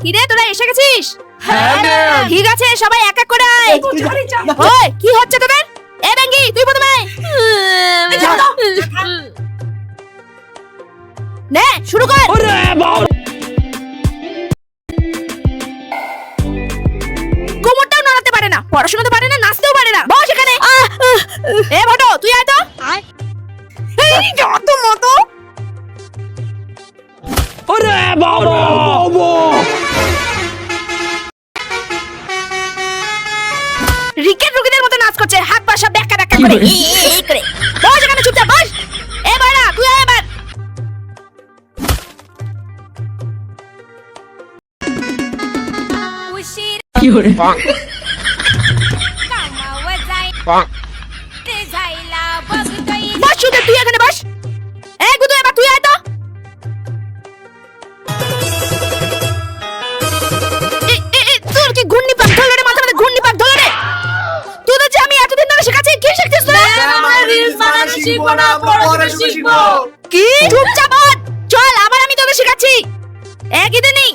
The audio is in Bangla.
কিরে তোরা এসে গেছিস? হ্যাঁ ম্যাম। ঠিক আছে সবাই এক এক করে আয়। ওই কি হচ্ছে তোদের? এ বেঙ্গি তুই প্রথমে আয়। নে শুরু কর। কোমরটাও নাড়াতে পারে না, পড়াশোনা তো পারে না, নাচতেও পারে না। বস এখানে। এ ভটো তুই আয় তো। এই যত মতো। ওরে বাবা রিকেট রুগীদের মতো নাচ করছে, হাত পা সব ব্যাকা ব্যাকা করে। এই করে বস এখানে চুপচাপ বস। এ বাড়া তুই আয় এবার। কি হরে বস সুদে তুই এখানে বস। এই গুদু এবার তুই আয় তো। তোর কি ঘূর্ণি পাক ধরলো রে, মাথা মধ্যে ঘূর্ণি পাক ধরলো রে। তোদের যে আমি এতদিন ধরে শেখাচ্ছি, কি শিখছিস তোরা? কি চুপচাপ বস। চল আবার আমি তোদের শেখাচ্ছি। একই দিনই